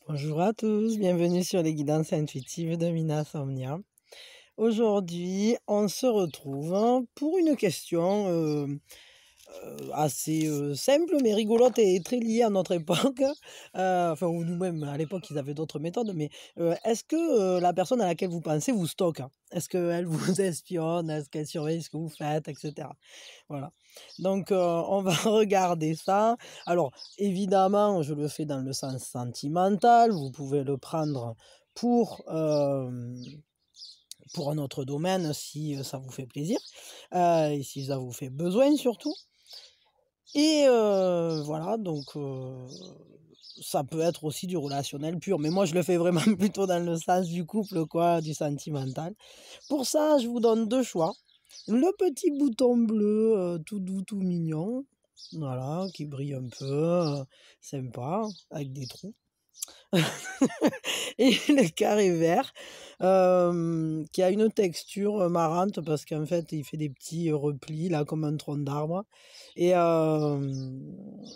Bonjour à tous, bienvenue sur les guidances intuitives de Mina Somnia. Aujourd'hui, on se retrouve pour une question assez simple mais rigolote et très liée à notre époque. Enfin, ou nous-mêmes, à l'époque, ils avaient d'autres méthodes, mais est-ce que la personne à laquelle vous pensez vous stocke? Est-ce qu'elle vous espionne? Est-ce qu'elle surveille ce que vous faites, etc. Voilà. Donc, on va regarder ça. Alors, évidemment, je le fais dans le sens sentimental. Vous pouvez le prendre pour, pour un autre domaine si ça vous fait plaisir et si ça vous fait besoin surtout. Et voilà, donc ça peut être aussi du relationnel pur. Mais moi, je le fais vraiment plutôt dans le sens du couple, quoi, du sentimental. Pour ça, je vous donne deux choix. Le petit bouton bleu, tout doux, tout mignon, voilà, qui brille un peu, sympa, avec des trous. Et le carré vert, qui a une texture marrante parce qu'en fait, il fait des petits replis, là, comme un tronc d'arbre. Et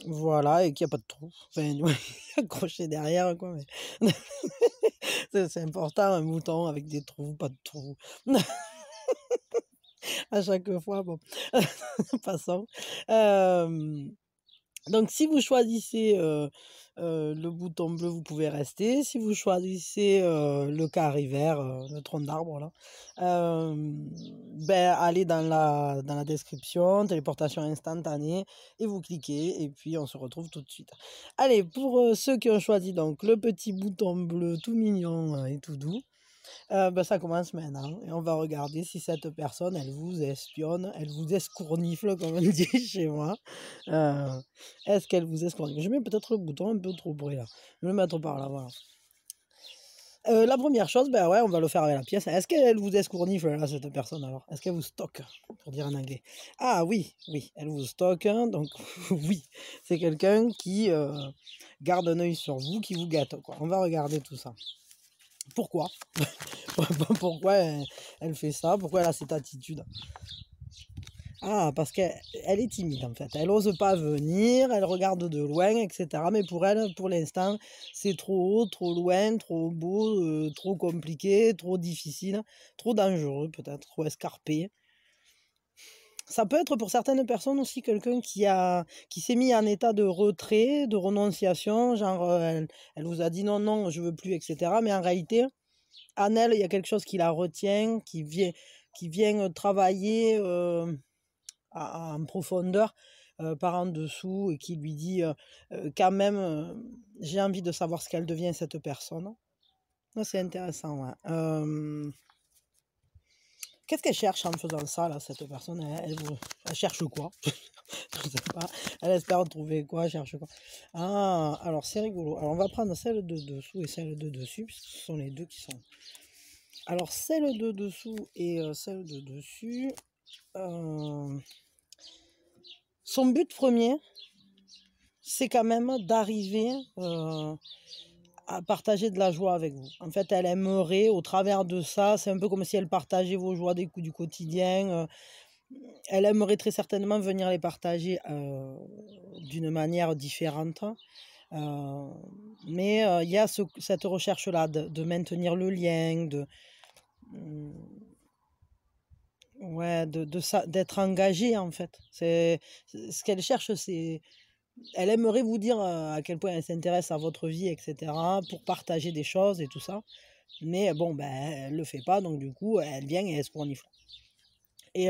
voilà, et qu'il n'y a pas de trou. Enfin, ouais, accroché derrière, quoi. Mais... c'est important, un bouton avec des trous, pas de trous. À chaque fois, bon, passons. Donc si vous choisissez, le bouton bleu, vous pouvez rester. Si vous choisissez, le carré vert, le tronc d'arbre là, allez dans la description, téléportation instantanée et vous cliquez et puis on se retrouve tout de suite. Allez, pour, ceux qui ont choisi donc le petit bouton bleu tout mignon, et tout doux, ça commence maintenant et on va regarder si cette personne, elle vous espionne, elle vous escournifle comme on dit chez moi. Est-ce qu'elle vous escournifle? Je mets peut-être le bouton un peu trop brûlé là. Je vais le mettre par là, voilà. La première chose, ben ouais, on va le faire avec la pièce. Est-ce qu'elle vous escournifle là, cette personne alors? Est-ce qu'elle vous stocke, pour dire en anglais? Ah oui, oui, elle vous stocke, hein, donc oui, c'est quelqu'un qui garde un œil sur vous, qui vous gâte, quoi. On va regarder tout ça. Pourquoi? Pourquoi elle fait ça? Pourquoi elle a cette attitude? Ah, parce qu'elle est timide en fait. Elle n'ose pas venir, elle regarde de loin, etc. Mais pour elle, pour l'instant, c'est trop haut, trop loin, trop beau, trop compliqué, trop difficile, trop dangereux peut-être, trop escarpé. Ça peut être pour certaines personnes aussi quelqu'un qui s'est mis en état de retrait, de renonciation, genre elle vous a dit non, non, je veux plus, etc. Mais en réalité, en elle, il y a quelque chose qui la retient, qui vient travailler en profondeur par en dessous et qui lui dit quand même, j'ai envie de savoir ce qu'elle devient cette personne. C'est intéressant, ouais. Qu'est-ce qu'elle cherche en faisant ça, là, cette personne? Elle cherche quoi? Je sais pas. Elle espère trouver quoi? Elle cherche quoi? Ah, alors c'est rigolo. Alors on va prendre celle de dessous et celle de dessus, puisque ce sont les deux qui sont... Alors celle de dessous et celle de dessus, son but premier, c'est quand même d'arriver à partager de la joie avec vous. En fait, elle aimerait, au travers de ça, c'est un peu comme si elle partageait vos joies du quotidien. Elle aimerait très certainement venir les partager d'une manière différente. Mais il y a cette recherche-là de maintenir le lien, ouais, d'être engagée en fait. C'est ce qu'elle cherche, c'est... Elle aimerait vous dire à quel point elle s'intéresse à votre vie, etc., pour partager des choses et tout ça. Mais bon, elle le fait pas, donc du coup, elle vient et elle se cornifle. Et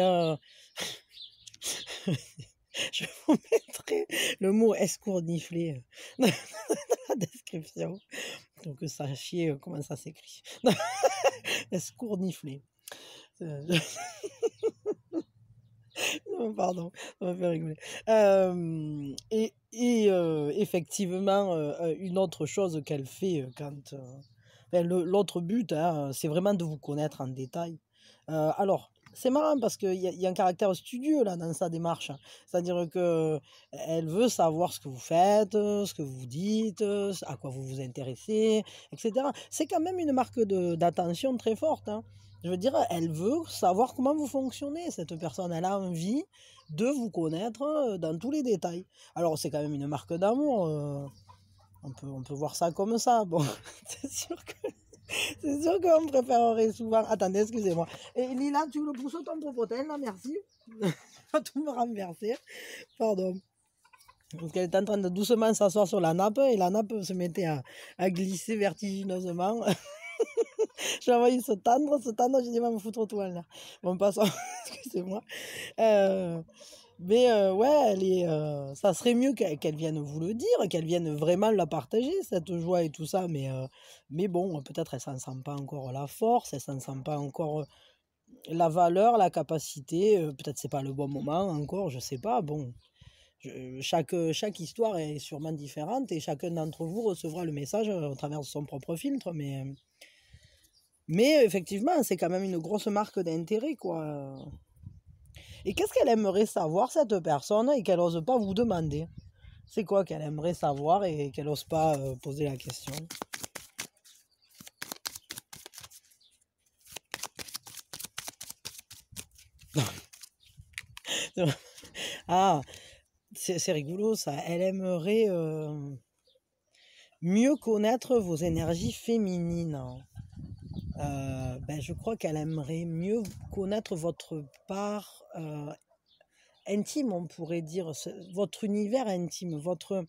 je vous mettrai le mot escournifler dans la description, pour que vous sachiez comment ça s'écrit. Escournifler. Non, pardon, ça m'a fait rigoler. Effectivement, une autre chose qu'elle fait quand... l'autre but, hein, c'est vraiment de vous connaître en détail. Alors, c'est marrant parce qu'il y a un caractère studieux là dans sa démarche. C'est-à-dire que elle veut savoir ce que vous faites, ce que vous dites, à quoi vous vous intéressez, etc. C'est quand même une marque d'attention très forte, hein. Je veux dire, elle veut savoir comment vous fonctionnez, cette personne. Elle a envie de vous connaître dans tous les détails. Alors, c'est quand même une marque d'amour. On peut voir ça comme ça. Bon, c'est sûr que c'est sûr qu'on préférerait souvent. Attendez, excusez-moi. Et Lila, tu le pousses ton popotin là, merci. Pas tout me renverser. Pardon. Parce qu'elle est en train de doucement s'asseoir sur la nappe et la nappe se mettait à glisser vertigineusement. J'ai envoyé se tendre, j'ai dit, va me foutre tout en l'air. Bon, passons, excusez-moi. Euh, ouais, ça serait mieux qu'elle vienne vous le dire, qu'elle vienne vraiment la partager, cette joie et tout ça. Mais bon, peut-être elle s'en sent pas encore la force, elle s'en sent pas encore la valeur, la capacité. Peut-être c'est pas le bon moment encore, je sais pas. Bon, chaque histoire est sûrement différente et chacun d'entre vous recevra le message au travers de son propre filtre. Mais effectivement, c'est quand même une grosse marque d'intérêt, quoi. Et qu'est-ce qu'elle aimerait savoir, cette personne, et qu'elle n'ose pas vous demander? C'est quoi qu'elle aimerait savoir et qu'elle n'ose pas poser la question? Ah, c'est rigolo ça. Elle aimerait mieux connaître vos énergies féminines. Je crois qu'elle aimerait mieux connaître votre part intime, on pourrait dire, votre univers intime, votre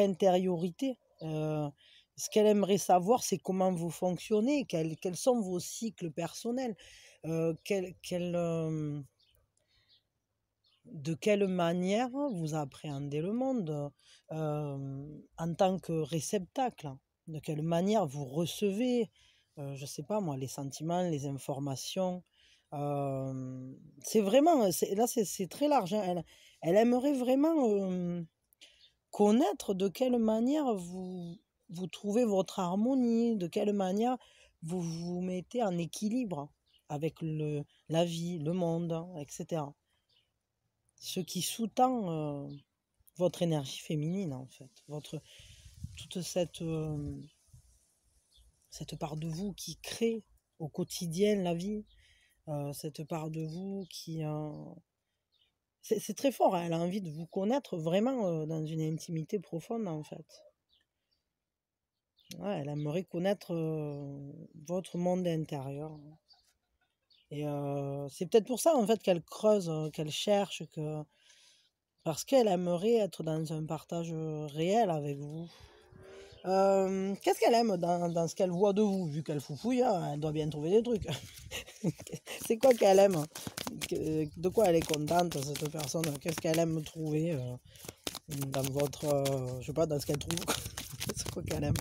intériorité. Ce qu'elle aimerait savoir, c'est comment vous fonctionnez, quels sont vos cycles personnels, de quelle manière vous appréhendez le monde en tant que réceptacle, de quelle manière vous recevez, je ne sais pas moi, les sentiments, les informations. C'est vraiment, là c'est très large, hein. Elle aimerait vraiment connaître de quelle manière vous trouvez votre harmonie, de quelle manière vous vous mettez en équilibre avec la vie, le monde, etc. Ce qui sous-tend votre énergie féminine, en fait. Toute cette part de vous qui crée au quotidien la vie, cette part de vous qui... c'est très fort, hein, elle a envie de vous connaître vraiment dans une intimité profonde, en fait. Ouais, elle aimerait connaître votre monde intérieur. Et c'est peut-être pour ça, en fait, qu'elle creuse, qu'elle cherche, parce qu'elle aimerait être dans un partage réel avec vous. Qu'est-ce qu'elle aime dans ce qu'elle voit de vous? Vu qu'elle foufouille, hein, elle doit bien trouver des trucs. C'est quoi qu'elle aime? De quoi elle est contente, cette personne? Qu'est-ce qu'elle aime trouver dans votre... je sais pas, dans ce qu'elle trouve. C'est quoi qu'elle aime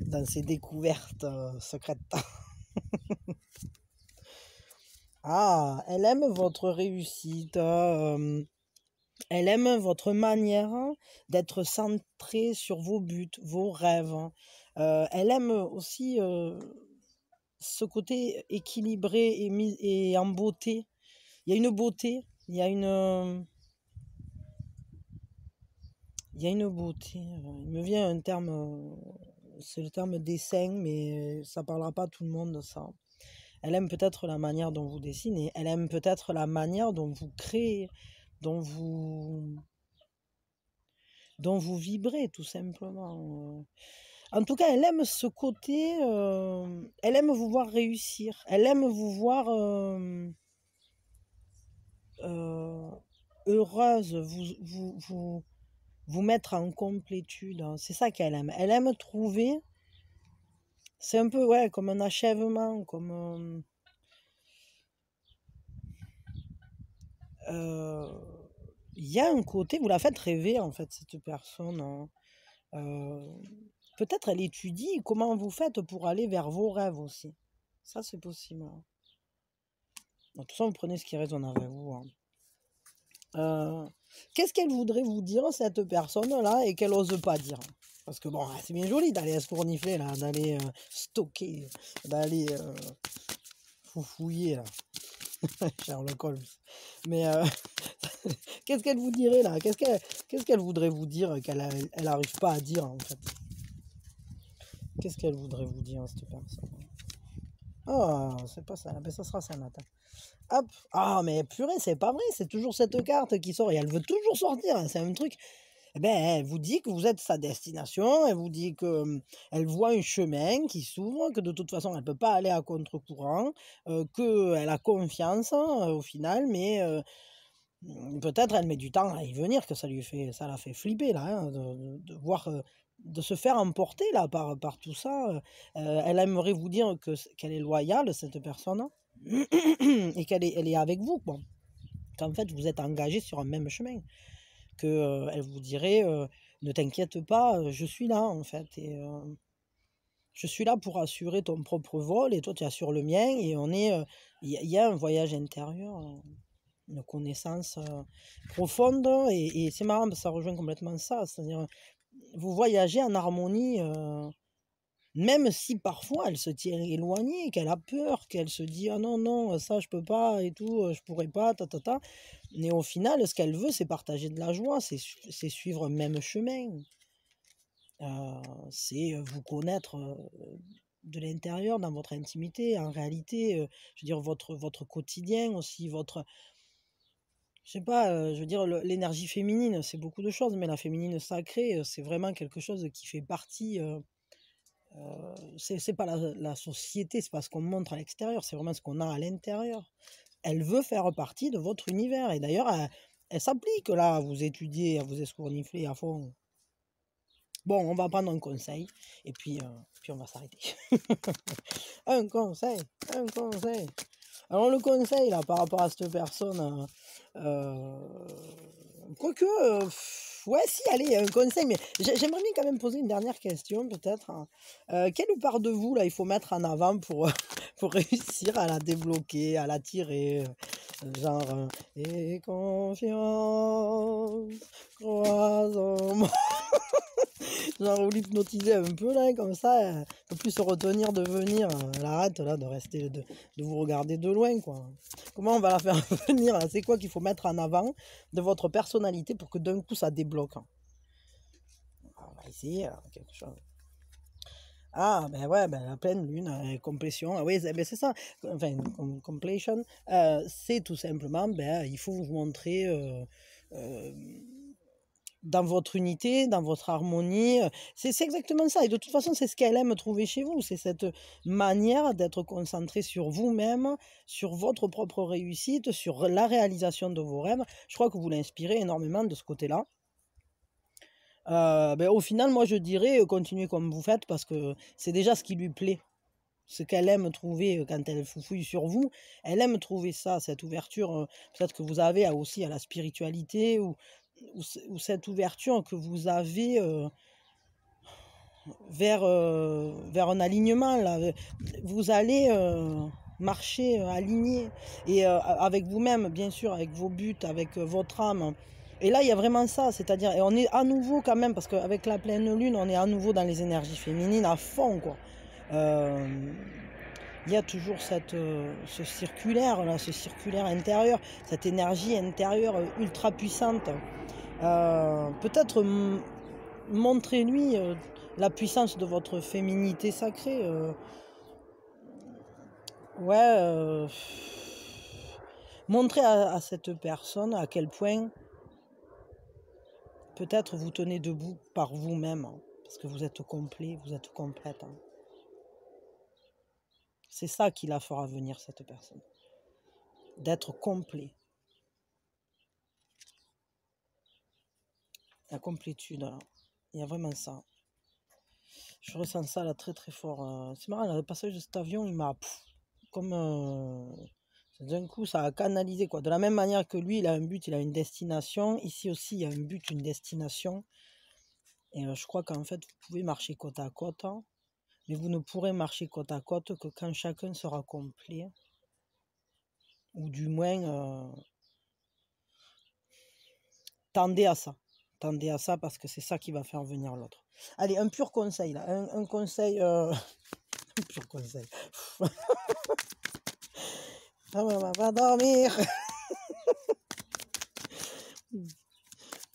dans ses découvertes secrètes? Ah, elle aime votre réussite. Elle aime votre manière d'être centré sur vos buts, vos rêves. Elle aime aussi ce côté équilibré et en beauté. Il y a une beauté, il y a une beauté. Il me vient un terme, c'est le terme dessin, mais ça parlera pas à tout le monde de ça. Elle aime peut-être la manière dont vous dessinez, elle aime peut-être la manière dont vous créez, dont vous, dont vous vibrez tout simplement. En tout cas, elle aime ce côté, elle aime vous voir réussir, elle aime vous voir heureuse, vous mettre en complétude. C'est ça qu'elle aime. Elle aime trouver, c'est un peu ouais, comme un achèvement, comme... il y a un côté, vous la faites rêver en fait, cette personne. Hein. Peut-être elle étudie comment vous faites pour aller vers vos rêves aussi. Ça, c'est possible. Hein. De toute façon, vous prenez ce qui résonne avec vous. Hein. Qu'est-ce qu'elle voudrait vous dire, cette personne-là, et qu'elle n'ose pas dire? Parce que bon, c'est bien joli d'aller escournifler, là, d'aller stocker, d'aller foufouiller, là. Sherlock Holmes. Mais qu'est-ce qu'elle vous dirait, là? Qu'est-ce qu'elle voudrait vous dire qu'elle n'arrive pas à dire, en fait? Qu'est-ce qu'elle voudrait vous dire, cette personne? Oh, c'est pas ça. Ben, ça sera ça matin. Hop. Ah, mais purée, c'est pas vrai. C'est toujours cette carte qui sort et elle veut toujours sortir. Hein, c'est un truc. Eh ben, elle vous dit que vous êtes sa destination, elle vous dit que, elle voit un chemin qui s'ouvre, que de toute façon elle peut pas aller à contre-courant, qu'elle a confiance, au final, mais peut-être elle met du temps à y venir, que ça la fait flipper là, hein, de voir, de se faire emporter là par tout ça, elle aimerait vous dire qu'elle est loyale cette personne et elle est avec vous quoi. Qu'en fait vous êtes engagés sur un même chemin. Que, elle vous dirait, «Ne t'inquiète pas, je suis là en fait et je suis là pour assurer ton propre vol et toi tu assures le mien et on est, il y a un voyage intérieur, une connaissance, profonde et c'est marrant parce que ça rejoint complètement ça. C'est-à-dire, vous voyagez en harmonie, même si parfois elle se tient éloignée, qu'elle a peur, qu'elle se dit: «Ah non, non, ça je peux pas et tout, je pourrais pas, ta, ta, ta». Mais au final, ce qu'elle veut, c'est partager de la joie, c'est suivre un même chemin. C'est, vous connaître, de l'intérieur, dans votre intimité. En réalité, je veux dire votre quotidien aussi, votre je sais pas, je veux dire l'énergie féminine, c'est beaucoup de choses, mais la féminine sacrée, c'est vraiment quelque chose qui fait partie, c'est pas la société, c'est pas ce qu'on montre à l'extérieur, c'est vraiment ce qu'on a à l'intérieur. Elle veut faire partie de votre univers et d'ailleurs elle s'applique là, à vous étudier, à vous escournifler à fond. Bon, on va prendre un conseil et puis on va s'arrêter. Un conseil, un conseil. Alors le conseil là par rapport à cette personne, quoique, ouais si allez, un conseil, mais j'aimerais bien quand même poser une dernière question peut-être, hein. Quelle part de vous là, il faut mettre en avant pour, pour réussir à la débloquer, à l'attirer, genre, «Aie confiance, crois en moi». Genre vous l'hypnotisez un peu là, comme ça, elle peut plus se retenir de venir, elle arrête là de rester de vous regarder de loin, quoi. Comment on va la faire venir là? C'est quoi qu'il faut mettre en avant de votre personnalité pour que d'un coup ça débloque? On va essayer quelque chose. Ah ben ouais, ben la pleine lune, complétion, ah oui, c'est ça, enfin completion, c'est tout simplement, ben, il faut vous montrer, dans votre unité, dans votre harmonie, c'est exactement ça et de toute façon, c'est ce qu'elle aime trouver chez vous. C'est cette manière d'être concentré sur vous-même, sur votre propre réussite, sur la réalisation de vos rêves. Je crois que vous l'inspirez énormément de ce côté-là. Beh, au final, moi, je dirais, continuez comme vous faites parce que c'est déjà ce qui lui plaît. Ce qu'elle aime trouver, quand elle foufouille sur vous, elle aime trouver ça, cette ouverture, peut-être que vous avez aussi à la spiritualité ou cette ouverture que vous avez, vers un alignement là, vous allez, marcher, alignés et avec vous-même bien sûr, avec vos buts, avec, votre âme et là, il y a vraiment ça, c'est-à-dire et on est à nouveau quand même parce qu'avec la pleine lune, on est à nouveau dans les énergies féminines à fond quoi. Hem, il y a toujours ce circulaire là, ce circulaire intérieur, cette énergie intérieure, ultra puissante. Peut-être montrez-lui, la puissance de votre féminité sacrée, ouais, montrez à cette personne à quel point peut-être vous tenez debout par vous-même, hein, parce que vous êtes complet, vous êtes complète, hein. C'est ça qui la fera venir cette personne, d'être complet, la complétude, là. Il y a vraiment ça. Je ressens ça là très très fort, c'est marrant là, le passage de cet avion, il m'a comme, d'un coup ça a canalisé quoi. De la même manière que lui, il a un but, il a une destination, ici aussi il y a un but, une destination et je crois qu'en fait vous pouvez marcher côte à côte, hein, mais vous ne pourrez marcher côte à côte que quand chacun sera complet ou du moins, tendez à ça. Tendez à ça parce que c'est ça qui va faire venir l'autre. Allez, un pur conseil là, un conseil, un pur conseil. Ah, on va dormir.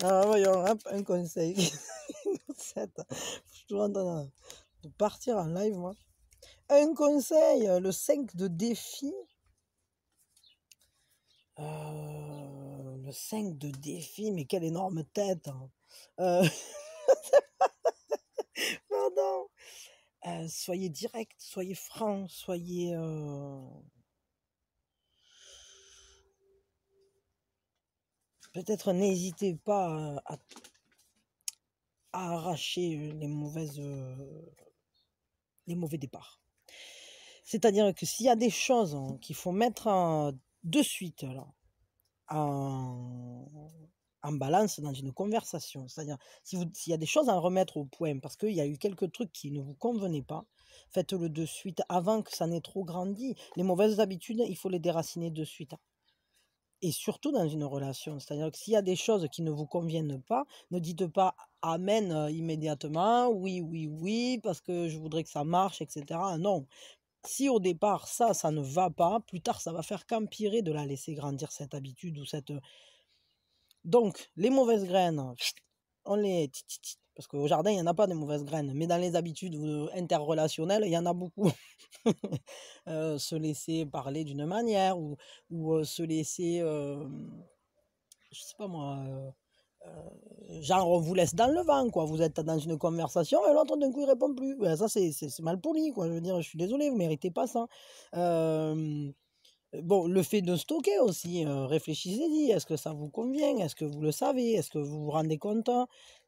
Alors voyons, hop, un conseil. Je suis toujours en train de partir en live, moi. Un conseil, le 5 de défi. Le 5 de défi, mais quelle énorme tête, hein. Euh, Pardon. Soyez direct, soyez franc, soyez... Peut-être n'hésitez pas à arracher les mauvais départs. C'est-à-dire que s'il y a des choses qu'il faut mettre de suite là, en balance dans une conversation, c'est-à-dire s'il y a des choses à remettre au point, parce qu'il y a eu quelques trucs qui ne vous convenaient pas, faites-le de suite avant que ça n'ait trop grandi. Les mauvaises habitudes, il faut les déraciner de suite. Et surtout dans une relation, c'est-à-dire que s'il y a des choses qui ne vous conviennent pas, ne dites pas amen immédiatement, oui, oui, oui, parce que je voudrais que ça marche, etc. Non. Si au départ ça ne va pas, plus tard ça va faire qu'empirer de la laisser grandir cette habitude ou cette... Donc, les mauvaises graines, on les... Parce qu'au jardin, il n'y en a pas de mauvaises graines, mais dans les habitudes interrelationnelles, il y en a beaucoup. Se laisser parler d'une manière ou se laisser, je sais pas moi, genre on vous laisse dans le vent, quoi. Vous êtes dans une conversation et l'autre d'un coup il répond plus. Ben, ça c'est mal poli, quoi. Je veux dire, je suis désolé, vous méritez pas ça. Bon, le fait de stocker aussi, réfléchissez-y, est-ce que ça vous convient? Est-ce que vous le savez? Est-ce que vous vous rendez compte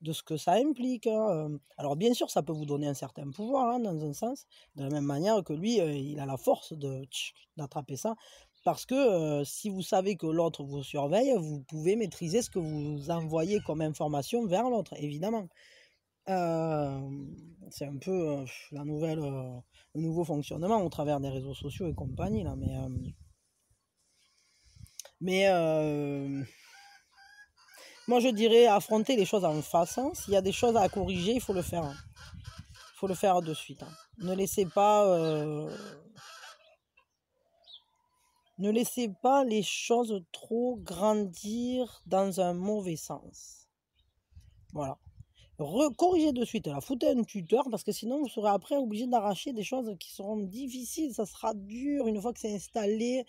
de ce que ça implique, hein? Alors bien sûr, ça peut vous donner un certain pouvoir, hein, dans un sens, de la même manière que lui, il a la force d'attraper ça, parce que si vous savez que l'autre vous surveille, vous pouvez maîtriser ce que vous envoyez comme information vers l'autre, évidemment. C'est un peu le nouveau fonctionnement au travers des réseaux sociaux et compagnie, là, mais moi je dirais affronter les choses en face, hein. S'il y a des choses à corriger, il faut le faire, hein. Il faut le faire de suite, hein. Ne laissez pas les choses trop grandir dans un mauvais sens. Voilà. Corrigez de suite, là, foutez un tuteur, parce que sinon vous serez après obligé d'arracher des choses qui seront difficiles, ça sera dur une fois que c'est installé,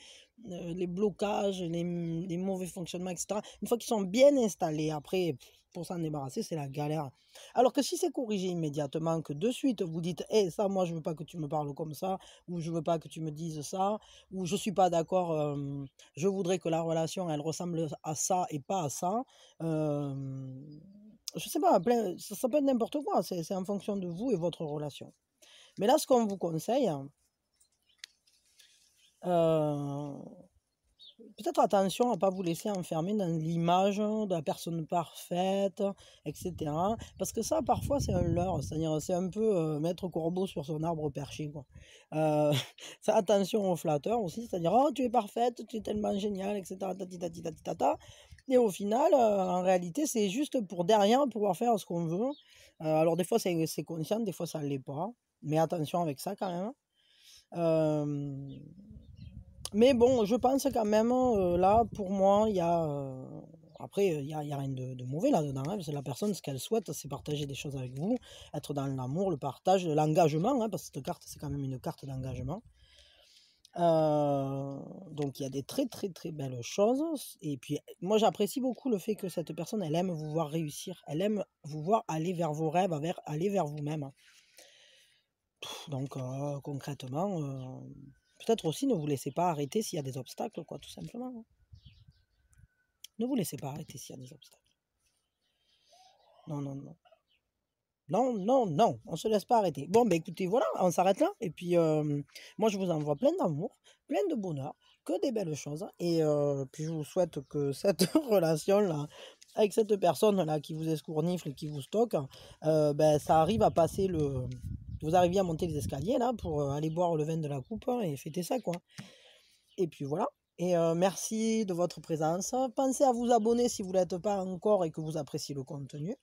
les blocages, les mauvais fonctionnements, etc. Une fois qu'ils sont bien installés, après, pour s'en débarrasser, c'est la galère. Alors que si c'est corrigé immédiatement, que de suite vous dites, hé, ça, moi, je veux pas que tu me parles comme ça, ou je veux pas que tu me dises ça, ou je suis pas d'accord, je voudrais que la relation, elle ressemble à ça et pas à ça. Je sais pas, ça peut être n'importe quoi, c'est en fonction de vous et votre relation. Mais là, ce qu'on vous conseille, peut-être attention à ne pas vous laisser enfermer dans l'image de la personne parfaite, etc. Parce que ça, parfois, c'est un leurre, c'est-à-dire c'est un peu mettre corbeau sur son arbre perché, quoi. Ça, attention aux flatteurs aussi, c'est-à-dire, oh, tu es parfaite, tu es tellement géniale, etc. Et au final, en réalité, c'est juste pour derrière pouvoir faire ce qu'on veut. Alors des fois, c'est conscient, des fois, ça ne l'est pas. Mais attention avec ça quand même. Mais bon, je pense quand même, là, pour moi, il y a... Après, il y a rien de mauvais là-dedans, hein, parce que la personne, ce qu'elle souhaite, c'est partager des choses avec vous, être dans l'amour, le partage, l'engagement, hein, parce que cette carte, c'est quand même une carte d'engagement. Donc il y a des très très très belles choses. Et puis moi j'apprécie beaucoup le fait que cette personne, elle aime vous voir réussir, elle aime vous voir aller vers vos rêves, aller vers vous-même. Donc concrètement, peut-être aussi ne vous laissez pas arrêter s'il y a des obstacles, quoi, tout simplement, hein. Ne vous laissez pas arrêter s'il y a des obstacles. Non, non, non. Non, non, non, on se laisse pas arrêter. Bon, ben écoutez, voilà, on s'arrête là. Et puis, moi, je vous envoie plein d'amour, plein de bonheur, que des belles choses. Et puis, je vous souhaite que cette relation-là, avec cette personne-là qui vous escournifle et qui vous stocke, ben, ça arrive à passer vous arriviez à monter les escaliers, là, pour aller boire le vin de la coupe, hein, et fêter ça, quoi. Et puis voilà. Et merci de votre présence. Pensez à vous abonner si vous ne l'êtes pas encore et que vous appréciez le contenu.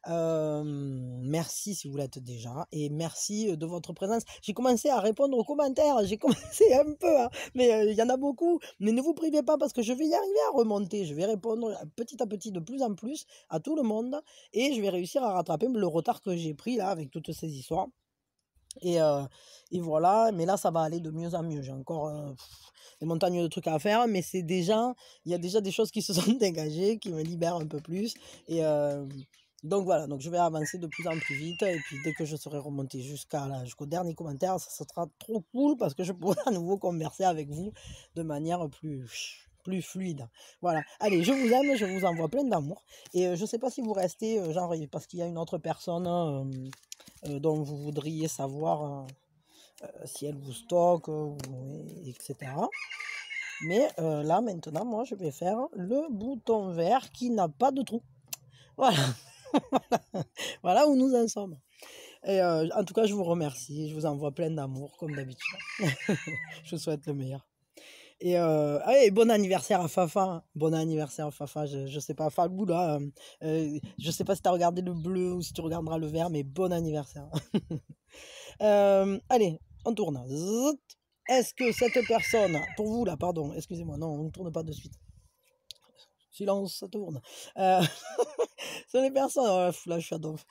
Merci si vous l'êtes déjà. Et merci de votre présence. J'ai commencé à répondre aux commentaires. J'ai commencé un peu, hein, mais il y en a beaucoup. Mais ne vous privez pas parce que je vais y arriver à remonter. Je vais répondre petit à petit de plus en plus à tout le monde. Et je vais réussir à rattraper le retard que j'ai pris là avec toutes ces histoires. Et, euh, et voilà, mais là, ça va aller de mieux en mieux. J'ai encore des montagnes de trucs à faire, mais il y a déjà des choses qui se sont dégagées, qui me libèrent un peu plus. Et donc voilà, donc je vais avancer de plus en plus vite. Et puis dès que je serai remonté jusqu'au dernier commentaire, ça sera trop cool parce que je pourrai à nouveau converser avec vous de manière plus fluide. Voilà. Allez, je vous aime, je vous envoie plein d'amour. Et je sais pas si vous restez, genre, parce qu'il y a une autre personne dont vous voudriez savoir si elle vous stocke, etc. Mais là, maintenant, moi, je vais faire le bouton vert qui n'a pas de trou. Voilà. Voilà où nous en sommes. Et en tout cas, je vous remercie. Je vous envoie plein d'amour, comme d'habitude. Je vous souhaite le meilleur. Et, allez, bon anniversaire à Fafa. Bon anniversaire à Fafa. Je sais pas, Falbou là. Je sais pas si tu as regardé le bleu ou si tu regarderas le vert, mais bon anniversaire. Allez, on tourne. Zut. Est-ce que cette personne, pour vous là, pardon, excusez-moi, non, on ne tourne pas de suite. Silence, ça tourne. Euh, sur les personnes, là je suis à donf.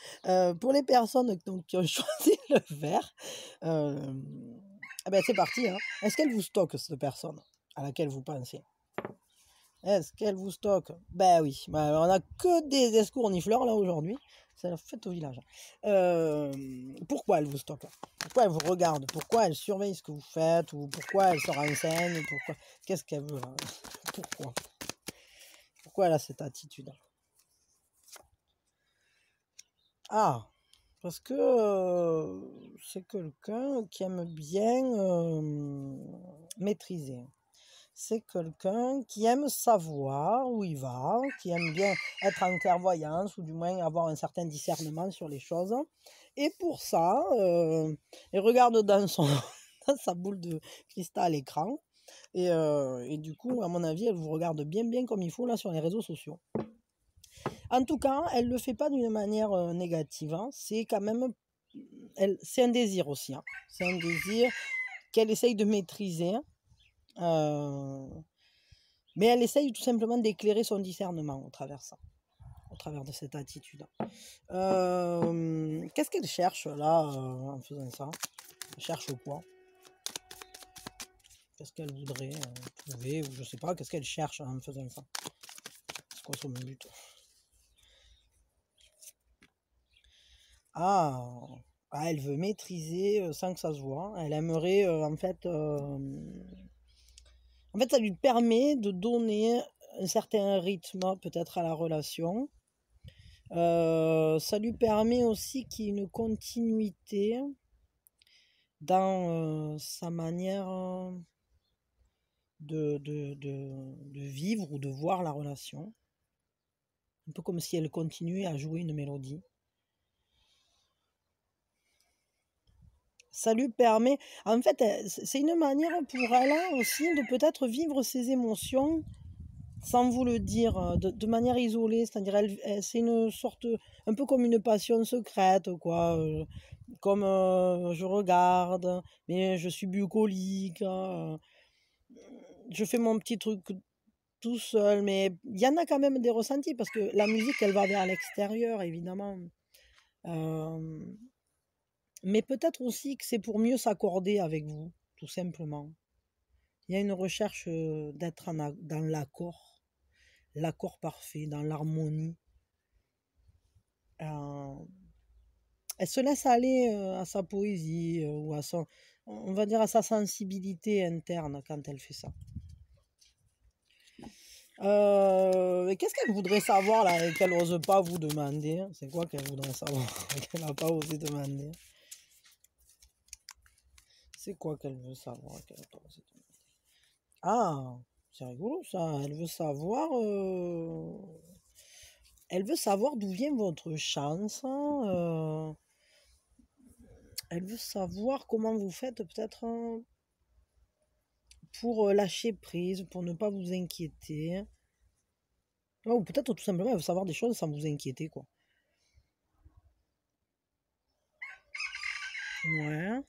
Pour les personnes donc, qui ont choisi le vert, eh ben, c'est parti. Hein. Est-ce qu'elle vous stocke cette personne à laquelle vous pensez? Est-ce qu'elle vous stocke? Ben oui, ben, on n'a que des escournifleurs là aujourd'hui. C'est la fête au village. Pourquoi elle vous stocke? Pourquoi elle vous regarde? Pourquoi elle surveille ce que vous faites? Ou pourquoi elle se renseigne? Pourquoi? Qu'est-ce qu'elle veut là? Pourquoi? Pourquoi elle a cette attitude? Ah, parce que c'est quelqu'un qui aime bien maîtriser. C'est quelqu'un qui aime savoir où il va, qui aime bien être en clairvoyance ou du moins avoir un certain discernement sur les choses. Et pour ça, il regarde dans dans sa boule de cristal à l'écran. Et du coup, à mon avis, elle vous regarde bien comme il faut là sur les réseaux sociaux. En tout cas, elle ne le fait pas d'une manière négative. Hein. C'est quand même, c'est un désir aussi. Hein. C'est un désir qu'elle essaye de maîtriser. Euh, mais elle essaye tout simplement d'éclairer son discernement au travers ça, au travers de cette attitude. Qu'est-ce qu'elle cherche là en faisant ça? Elle cherche quoi? Qu'est-ce qu'elle voudrait trouver? Ou je sais pas, qu'est-ce qu'elle cherche en faisant ça? C'est quoi son but? Ah, elle veut maîtriser sans que ça se voit. Elle aimerait en fait, ça lui permet de donner un certain rythme peut-être à la relation. Ça lui permet aussi qu'il y ait une continuité dans sa manière de vivre ou de voir la relation. Un peu comme si elle continuait à jouer une mélodie. Ça lui permet, en fait, c'est une manière pour elle aussi de peut-être vivre ses émotions sans vous le dire, de manière isolée, c'est-à-dire c'est une sorte, un peu comme une passion secrète, quoi. Comme je regarde, mais je suis bucolique, hein, je fais mon petit truc tout seul, mais il y en a quand même des ressentis parce que la musique, elle va vers l'extérieur, évidemment. Euh, mais peut-être aussi que c'est pour mieux s'accorder avec vous, tout simplement. Il y a une recherche d'être dans l'accord parfait, dans l'harmonie. Euh, Elle se laisse aller à sa poésie ou à son, on va dire à sa sensibilité interne quand elle fait ça. Mais qu'est-ce qu'elle voudrait savoir là et qu'elle n'ose pas vous demander? Hein? C'est quoi qu'elle voudrait savoir et qu'elle n'a pas osé demander? C'est quoi qu'elle veut savoir qu'elle n'a pas osé demander? Ah, c'est rigolo ça. Elle veut savoir d'où vient votre chance. Hein, elle veut savoir comment vous faites peut-être pour lâcher prise, pour ne pas vous inquiéter. Ou peut-être tout simplement elle veut savoir des choses sans vous inquiéter, quoi. Ouais.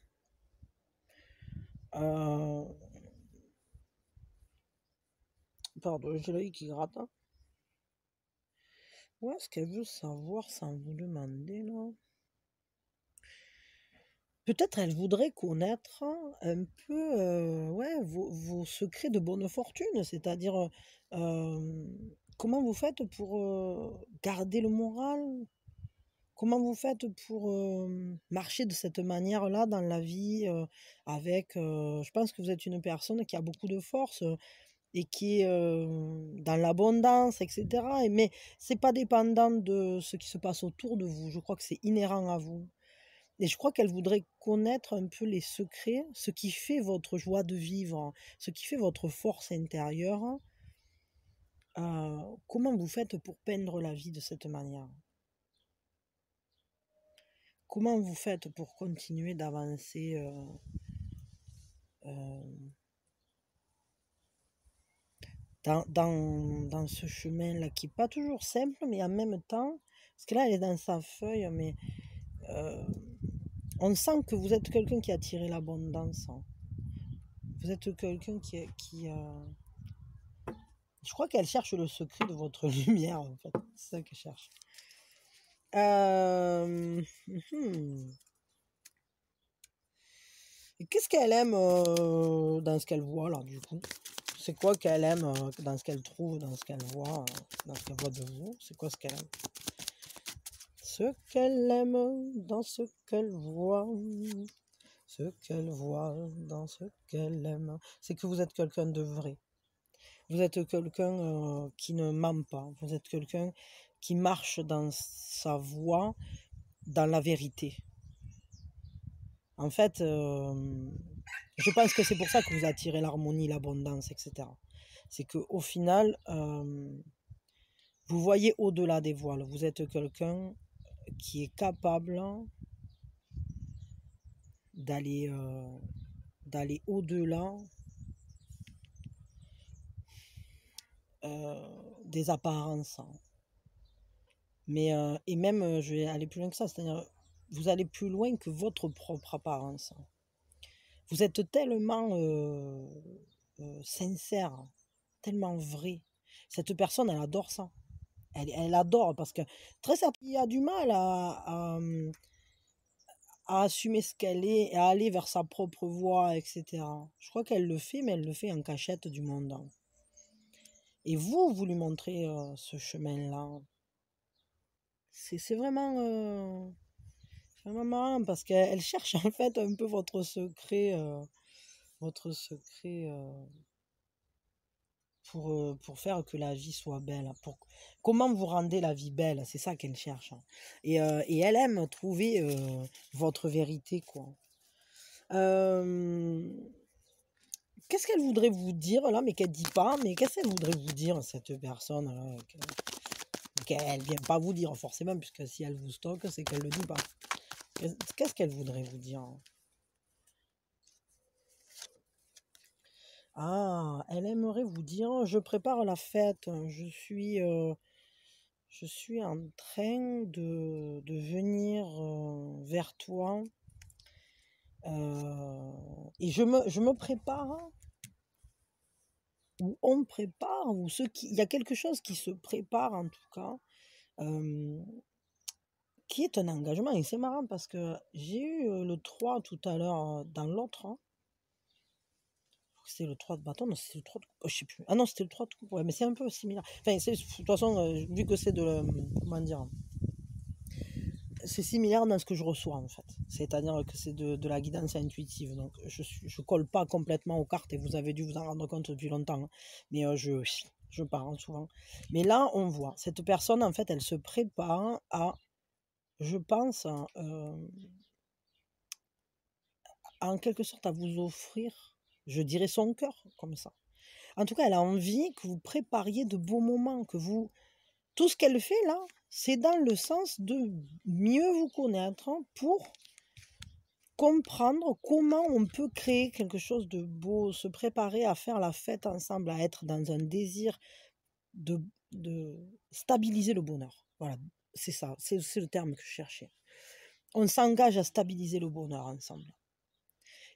Euh, Pardon, j'ai l'œil qui gratte. Hein. Ouais, ce qu'elle veut savoir sans vous demander, là. Peut-être elle voudrait connaître un peu, ouais, vos secrets de bonne fortune, c'est-à-dire, comment vous faites pour, garder le moral? Comment vous faites pour, marcher de cette manière-là dans la vie, avec, je pense que vous êtes une personne qui a beaucoup de force, et qui est, dans l'abondance et cetera, mais c'est pas dépendant de ce qui se passe autour de vous. Je crois que c'est inhérent à vous et je crois qu'elle voudrait connaître un peu les secrets, ce qui fait votre joie de vivre, ce qui fait votre force intérieure. Comment vous faites pour peindre la vie de cette manière? Comment vous faites pour continuer d'avancer, heu, dans ce chemin-là qui est pas toujours simple, mais en même temps parce que là, elle est dans sa feuille, mais heu, on sent que vous êtes quelqu'un qui a tiré l'abondance, hein. Vous êtes quelqu'un je crois qu'elle cherche le secret de votre lumière, en fait. C'est ça qu'elle cherche. Mmh. Et qu'est-ce qu'elle aime, dans ce qu'elle voit là, du coup? C'est quoi qu'elle aime, dans ce qu'elle trouve, dans ce qu'elle voit, dans ce qu'elle voit de vous? C'est quoi ce qu'elle aime? Ce qu'elle aime dans ce qu'elle voit, ce qu'elle voit dans ce qu'elle aime. C'est que vous êtes quelqu'un de vrai. Vous êtes quelqu'un, qui ne ment pas. Vous êtes quelqu'un qui marche dans sa voie, dans la vérité. En fait, je pense que c'est pour ça que vous attirez l'harmonie, l'abondance, et cetera. C'est qu'au final, vous voyez au-delà des voiles. Vous êtes quelqu'un qui est capable d'aller, d'aller au-delà, des apparences. Mais, et même, je vais aller plus loin que ça, c'est-à-dire, vous allez plus loin que votre propre apparence. Vous êtes tellement, sincère, tellement vrai. Cette personne, elle adore ça. Elle adore parce que très certainement, il a du mal à assumer ce qu'elle est et à aller vers sa propre voie, et cetera. Je crois qu'elle le fait, mais elle le fait en cachette du monde. Et vous lui montrez, ce chemin-là. C'est vraiment, c'est vraiment marrant parce qu'elle cherche en fait un peu votre secret, pour faire que la vie soit belle. Comment vous rendez la vie belle, c'est ça qu'elle cherche. Et elle aime trouver, votre vérité, quoi. Euh, Qu'est-ce qu'elle voudrait vous dire là, mais qu'elle dit pas, mais qu'est-ce qu'elle voudrait vous dire, cette personne-là, qu'elle vient pas vous dire forcément, puisque si elle vous stocke, c'est qu'elle le dit pas. Qu'est-ce qu'elle voudrait vous dire? Ah, elle aimerait vous dire, je prépare la fête, je suis en train de venir, vers toi, et je me prépare, ou on prépare, ou il y a quelque chose qui se prépare en tout cas, euh, qui est un engagement. Et c'est marrant parce que j'ai eu, le 3 tout à l'heure, dans l'autre, hein. C'était le 3 de bâton, non, c'était le 3 de coupe, je sais plus. Ah non, c'était le 3 de coupe, ouais, mais c'est un peu similaire. Enfin, de toute façon, vu que c'est comment dire, c'est similaire dans ce que je reçois en fait. C'est-à-dire que c'est de la guidance intuitive. Donc je colle pas complètement aux cartes et vous avez dû vous en rendre compte depuis longtemps, hein. Mais je parle souvent. Mais là, on voit, cette personne, en fait, elle se prépare à, je pense, en quelque sorte à vous offrir, je dirais, son cœur, comme ça. En tout cas, elle a envie que vous prépariez de beaux moments, que vous... Tout ce qu'elle fait là, c'est dans le sens de mieux vous connaître, hein, pour comprendre comment on peut créer quelque chose de beau, se préparer à faire la fête ensemble, à être dans un désir de, de stabiliser le bonheur. Voilà, c'est ça, c'est le terme que je cherchais. On s'engage à stabiliser le bonheur ensemble.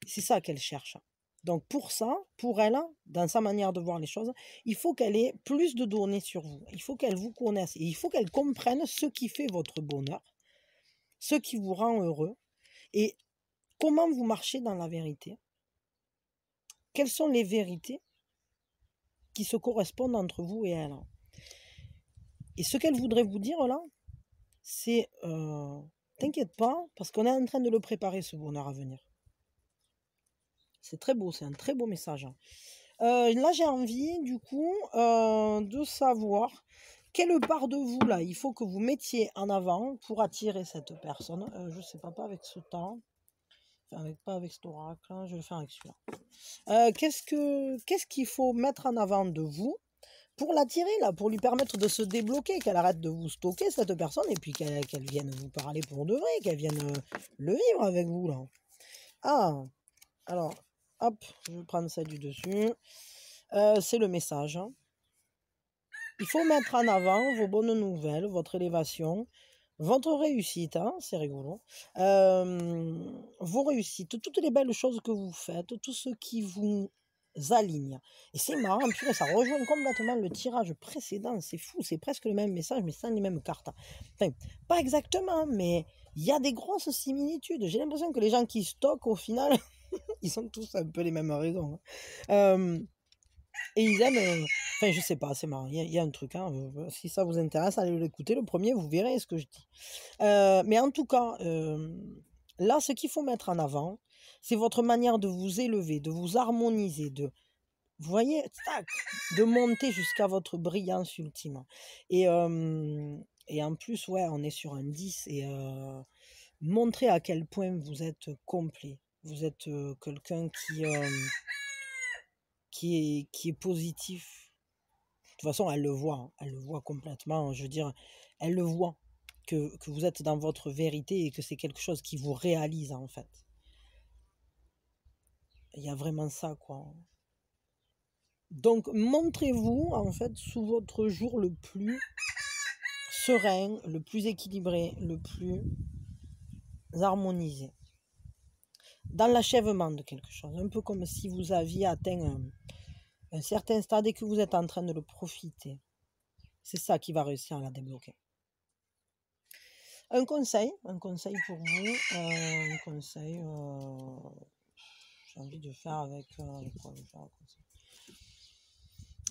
C'est ça qu'elle cherche. Donc pour ça, pour elle, dans sa manière de voir les choses, il faut qu'elle ait plus de données sur vous. Il faut qu'elle vous connaisse et il faut qu'elle comprenne ce qui fait votre bonheur, ce qui vous rend heureux. Et comment vous marchez dans la vérité, quelles sont les vérités qui se correspondent entre vous et elle. Et ce qu'elle voudrait vous dire là, c'est t'inquiète pas, parce qu'on est en train de le préparer, ce bonheur à venir. C'est très beau, c'est un très beau message. Là, j'ai envie, du coup, de savoir quelle part de vous, là, il faut que vous mettiez en avant pour attirer cette personne. Je sais pas avec ce temps, pas avec cet oracle, hein, je vais le faire avec celui-là. Qu'est-ce qu'il faut mettre en avant de vous pour l'attirer, là, pour lui permettre de se débloquer, qu'elle arrête de vous stocker, cette personne, et puis qu'elle vienne vous parler pour de vrai, qu'elle vienne le vivre avec vous, là. Ah, alors, hop, je vais prendre ça du dessus. C'est le message. Hein. Il faut mettre en avant vos bonnes nouvelles, votre élévation, votre réussite, hein, c'est rigolo. Vos réussites, toutes les belles choses que vous faites, tout ce qui vous aligne. Et c'est marrant, purée, ça rejoint complètement le tirage précédent, c'est fou, c'est presque le même message, mais sans les mêmes cartes. Enfin, pas exactement, mais il y a des grosses similitudes. J'ai l'impression que les gens qui stockent, au final, ils ont tous un peu les mêmes raisons. Hein. Et ils aiment, enfin je sais pas, c'est marrant, il y a un truc, hein, si ça vous intéresse, allez l'écouter, le premier, vous verrez ce que je dis. Mais en tout cas, là, ce qu'il faut mettre en avant, c'est votre manière de vous élever, de vous harmoniser, vous voyez, tac, de monter jusqu'à votre brillance ultime. Et en plus, ouais, on est sur un 10 et montrer à quel point vous êtes complet. Vous êtes quelqu'un qui est positif. De toute façon, elle le voit, hein, elle le voit complètement. Je veux dire, elle le voit que vous êtes dans votre vérité et que c'est quelque chose qui vous réalise en fait. Il y a vraiment ça, quoi. Donc, montrez-vous en fait sous votre jour le plus serein, le plus équilibré, le plus harmonisé. Dans l'achèvement de quelque chose, un peu comme si vous aviez atteint un certain stade et que vous êtes en train de le profiter. C'est ça qui va réussir à la débloquer. Un conseil pour vous, un conseil, j'ai envie de faire avec quoi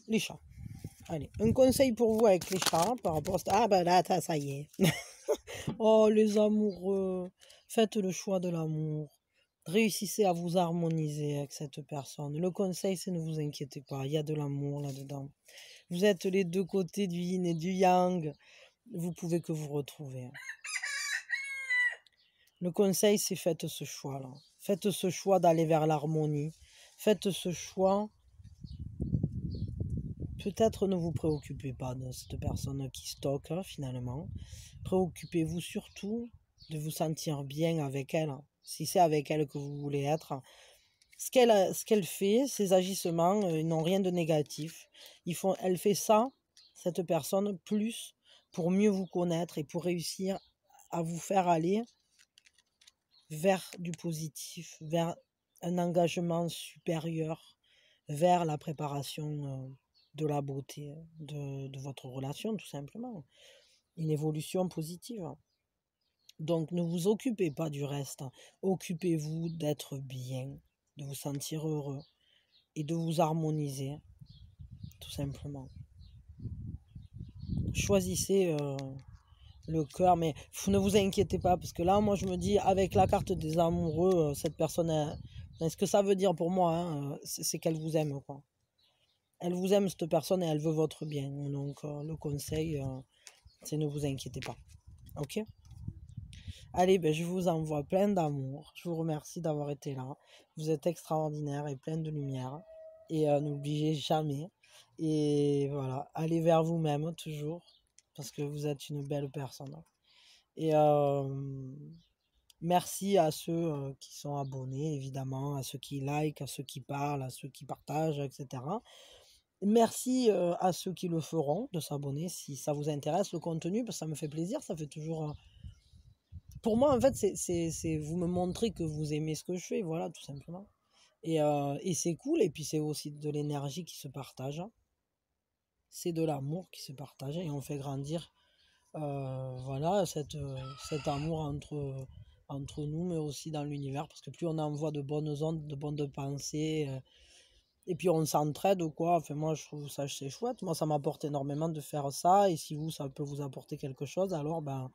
les chats. Allez, un conseil pour vous avec les chats par rapport à... Ah ben là, ça y est. Oh, les amoureux, faites le choix de l'amour. Réussissez à vous harmoniser avec cette personne. Le conseil, c'est ne vous inquiétez pas, il y a de l'amour là-dedans. Vous êtes les deux côtés du yin et du yang. Vous pouvez que vous retrouver. Le conseil, c'est faites ce choix-là. Faites ce choix d'aller vers l'harmonie. Faites ce choix. Peut-être ne vous préoccupez pas de cette personne qui stocke, finalement. Préoccupez-vous surtout de vous sentir bien avec elle. Si c'est avec elle que vous voulez être. Ce qu'elle fait, ses agissements, ils n'ont rien de négatif. Elle fait ça, cette personne, plus pour mieux vous connaître et pour réussir à vous faire aller vers du positif, vers un engagement supérieur, vers la préparation de la beauté de votre relation, tout simplement. Une évolution positive. Donc ne vous occupez pas du reste. Occupez-vous d'être bien, de vous sentir heureux et de vous harmoniser, tout simplement. Choisissez le cœur, mais ne vous inquiétez pas, parce que là, moi, je me dis, avec la carte des amoureux, cette personne, ce que ça veut dire pour moi, hein, c'est qu'elle vous aime, quoi. Elle vous aime, cette personne, et elle veut votre bien. Donc, le conseil, c'est ne vous inquiétez pas. Ok? Allez, ben, je vous envoie plein d'amour. Je vous remercie d'avoir été là. Vous êtes extraordinaire et plein de lumière. Et n'oubliez jamais. Et voilà, allez vers vous-même toujours. Parce que vous êtes une belle personne. Et merci à ceux qui sont abonnés, évidemment, à ceux qui likent, à ceux qui parlent, à ceux qui partagent, etc. Merci à ceux qui le feront de s'abonner si ça vous intéresse le contenu, parce que ça me fait plaisir, ça fait toujours... Pour moi, en fait, c'est vous me montrez que vous aimez ce que je fais, voilà, tout simplement. Et c'est cool, et puis c'est aussi de l'énergie qui se partage. C'est de l'amour qui se partage, et on fait grandir voilà, cet amour entre entre nous, mais aussi dans l'univers, parce que plus on envoie de bonnes ondes, de bonnes pensées, et puis on s'entraide ou quoi. Enfin, moi, je trouve ça c'est chouette. Moi, ça m'apporte énormément de faire ça, et si vous, ça peut vous apporter quelque chose, alors ben,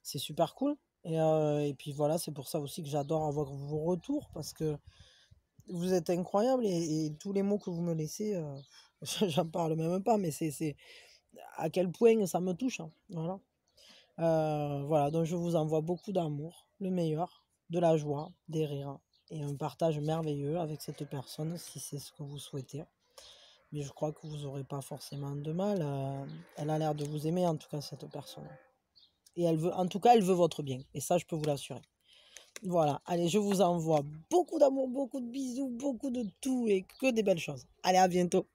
c'est super cool. Et puis voilà, c'est pour ça aussi que j'adore avoir vos retours, parce que vous êtes incroyables, et tous les mots que vous me laissez, j'en parle même pas, mais c'est à quel point ça me touche, hein. Voilà. Voilà, donc je vous envoie beaucoup d'amour, le meilleur, de la joie, des rires et un partage merveilleux avec cette personne si c'est ce que vous souhaitez. Mais je crois que vous n'aurez pas forcément de mal. Elle a l'air de vous aimer en tout cas, cette personne. Et elle veut, en tout cas, elle veut votre bien. Et ça, je peux vous l'assurer. Voilà, allez, je vous envoie beaucoup d'amour, beaucoup de bisous, beaucoup de tout et que des belles choses. Allez, à bientôt.